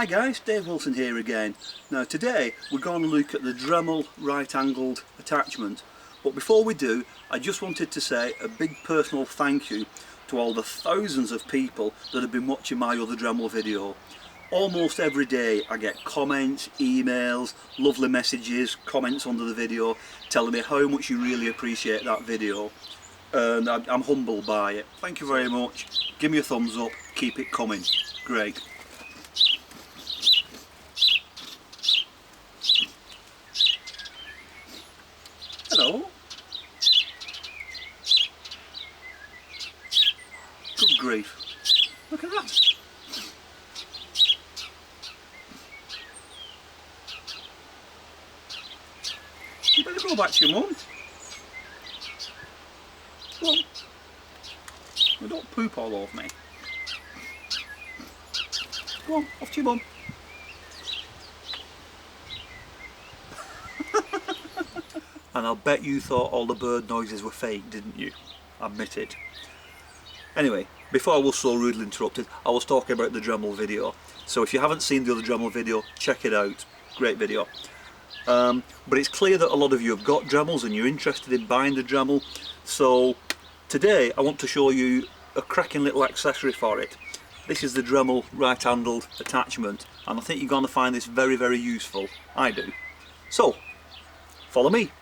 Hi guys, Dave Wilson here again. Now today we're going to look at the Dremel right angled attachment, but before we do I just wanted to say a big personal thank you to all the thousands of people that have been watching my other Dremel video. Almost every day I get comments, emails, lovely messages, comments under the video telling me how much you really appreciate that video, and I'm humbled by it. Thank you very much. Give me a thumbs up, keep it coming. Great. Hello. Good grief. Look at that. You better go back to your mum. Go on. Well, don't poop all over me. Go on, off to your mum. And I'll bet you thought all the bird noises were fake, didn't you? Admit it. Anyway, before I was so rudely interrupted, I was talking about the Dremel video. So if you haven't seen the other Dremel video, check it out. Great video. But it's clear that a lot of you have got Dremels and you're interested in buying the Dremel. So today I want to show you a cracking little accessory for it. This is the Dremel right-handled attachment, and I think you're going to find this very, very useful. I do. So, follow me.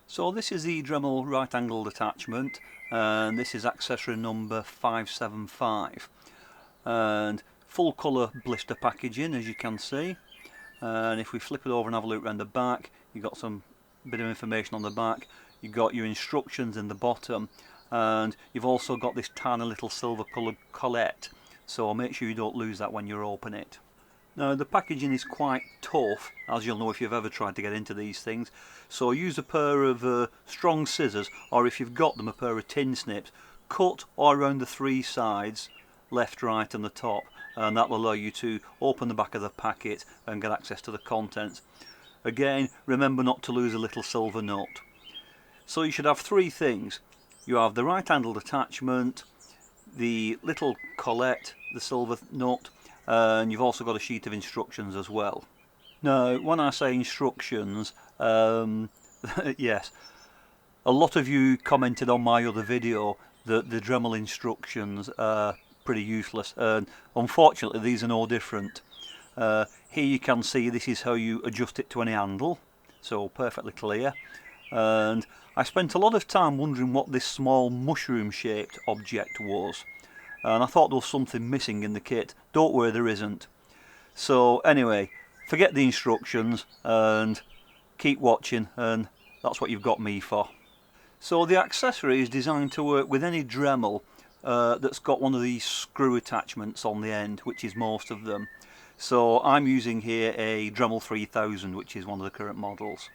So this is the Dremel right-angled attachment, and this is accessory number 575, and full colour blister packaging, as you can see. And if we flip it over and have a look around the back, you've got some bit of information on the back. You've got your instructions in the bottom, and you've also got this tiny little silver coloured collet, so make sure you don't lose that when you open it. Now the packaging is quite tough, as you'll know if you've ever tried to get into these things, so use a pair of strong scissors, or if you've got them, a pair of tin snips. Cut all around the three sides, left, right and the top, and that will allow you to open the back of the packet and get access to the contents. Again, remember not to lose a little silver nut. So you should have three things. You have the right-handled attachment, the little collet, the silver nut, and you've also got a sheet of instructions as well. Now when I say instructions, yes, a lot of you commented on my other video that the Dremel instructions are pretty useless, and unfortunately these are no different. Here you can see this is how you adjust it to any handle, so perfectly clear. And I spent a lot of time wondering what this small mushroom shaped object was, and I thought there was something missing in the kit. Don't worry, there isn't. So anyway, forget the instructions and keep watching, and that's what you've got me for. So the accessory is designed to work with any Dremel that's got one of these screw attachments on the end, which is most of them. So I'm using here a Dremel 3000, which is one of the current models.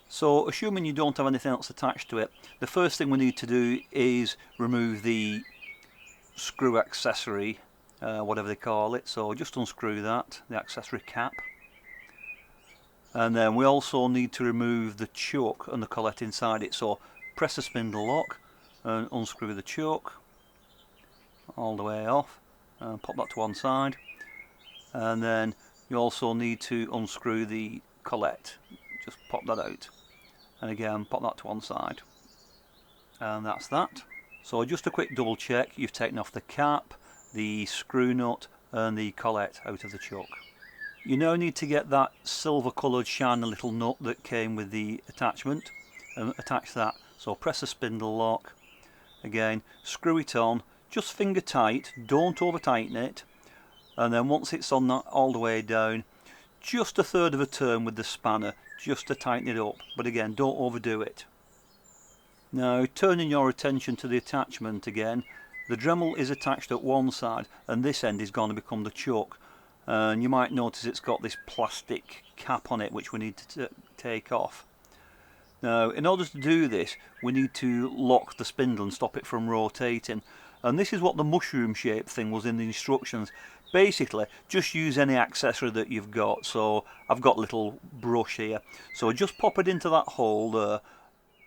So assuming you don't have anything else attached to it, the first thing we need to do is remove the screw accessory, whatever they call it. So just unscrew that, the accessory cap. And then we also need to remove the choke and the collet inside it. So press the spindle lock and unscrew the choke all the way off and pop that to one side. And then you also need to unscrew the collet. Just pop that out. And again, pop that to one side. And that's that. So just a quick double check, you've taken off the cap, the screw nut and the collet out of the choke. You now need to get that silver coloured shiny little nut that came with the attachment and attach that. So press the spindle lock, again screw it on, just finger tight, don't over tighten it, and then once it's on that all the way down, just a third of a turn with the spanner just to tighten it up, but again don't overdo it. Now turning your attention to the attachment again, the Dremel is attached at one side and this end is going to become the choke, and you might notice it's got this plastic cap on it which we need to take off. Now in order to do this we need to lock the spindle and stop it from rotating, and this is what the mushroom shaped thing was in the instructions. Basically just use any accessory that you've got. So I've got a little brush here, so just pop it into that hole there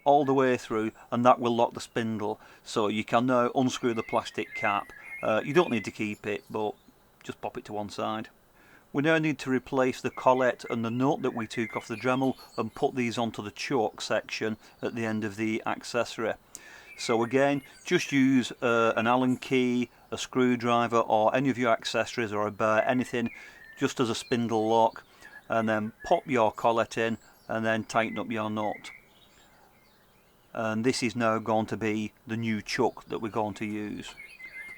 all the way through and that will lock the spindle. So you can now unscrew the plastic cap. You don't need to keep it, but just pop it to one side. We now need to replace the collet and the nut that we took off the Dremel and put these onto the choke section at the end of the accessory. So again, just use an Allen key, a screwdriver or any of your accessories or a bar, anything, just as a spindle lock, and then pop your collet in and then tighten up your nut. And this is now going to be the new chuck that we're going to use.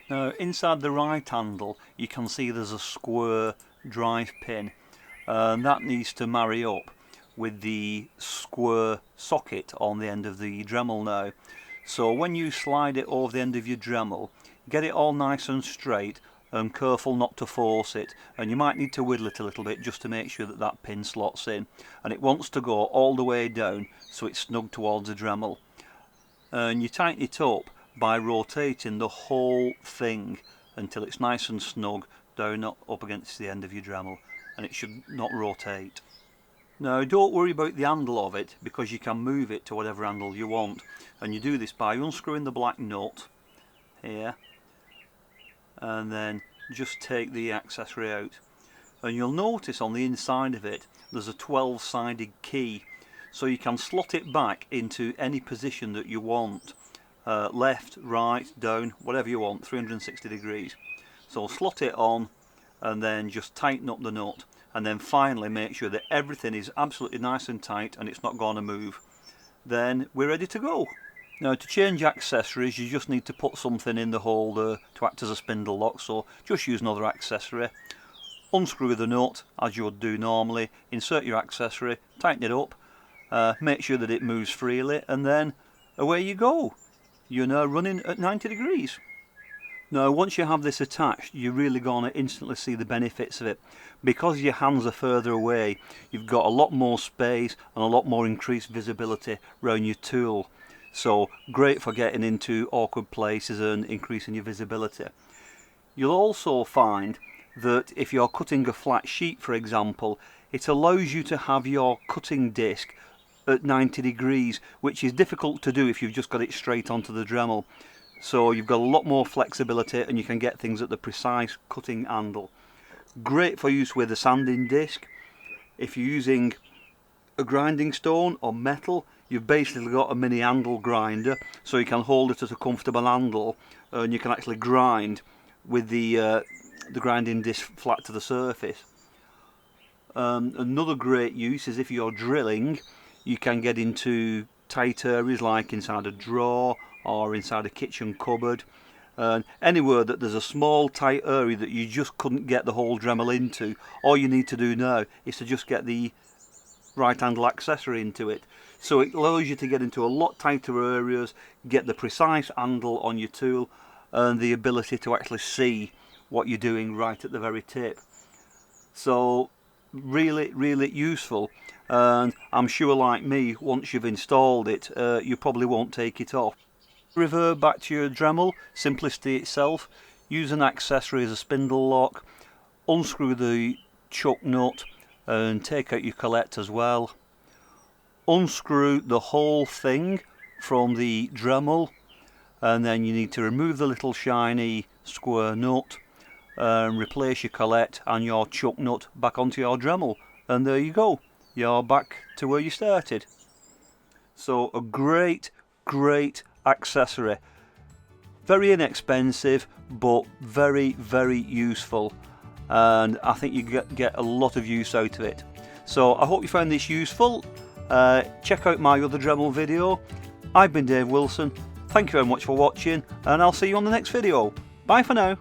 Now inside the right handle you can see there's a square drive pin, and that needs to marry up with the square socket on the end of the Dremel now. So when you slide it over the end of your Dremel, get it all nice and straight and careful not to force it, and you might need to whittle it a little bit just to make sure that that pin slots in, and it wants to go all the way down so it's snug towards the Dremel. And you tighten it up by rotating the whole thing until it's nice and snug down up against the end of your Dremel, and it should not rotate. Now don't worry about the handle of it, because you can move it to whatever handle you want, and you do this by unscrewing the black nut here and then just take the accessory out, and you'll notice on the inside of it there's a 12-sided key, so you can slot it back into any position that you want, left, right, down, whatever you want, 360 degrees. So slot it on and then just tighten up the nut, and then finally make sure that everything is absolutely nice and tight and it's not going to move. Then we're ready to go. Now to change accessories you just need to put something in the holder to act as a spindle lock, so just use another accessory. Unscrew the nut as you would do normally, insert your accessory, tighten it up, make sure that it moves freely, and then away you go. You're now running at 90 degrees. Now once you have this attached, you're really going to instantly see the benefits of it. Because your hands are further away, you've got a lot more space and a lot more increased visibility around your tool. So great for getting into awkward places and increasing your visibility. You'll also find that if you're cutting a flat sheet, for example, it allows you to have your cutting disc at 90 degrees, which is difficult to do if you've just got it straight onto the Dremel. So you've got a lot more flexibility and you can get things at the precise cutting handle. Great for use with a sanding disc. If you're using a grinding stone or metal, you've basically got a mini handle grinder, so you can hold it at a comfortable handle and you can actually grind with the grinding disc flat to the surface. Another great use is if you're drilling, you can get into tight areas like inside a drawer or inside a kitchen cupboard, and anywhere that there's a small tight area that you just couldn't get the whole Dremel into. All you need to do now is to just get the right handle accessory into it, so it allows you to get into a lot tighter areas, get the precise handle on your tool and the ability to actually see what you're doing right at the very tip. So really useful, and I'm sure like me, once you've installed it you probably won't take it off. Revert back to your Dremel, simplicity itself. Use an accessory as a spindle lock, unscrew the chuck nut and take out your collet as well. Unscrew the whole thing from the Dremel, and then you need to remove the little shiny square nut and replace your collet and your chuck nut back onto your Dremel, and there you go, you're back to where you started. So a great accessory, very inexpensive but very useful, and I think you get a lot of use out of it. So I hope you found this useful. Check out my other Dremel video. I've been Dave Wilson, thank you very much for watching, and I'll see you on the next video. Bye for now.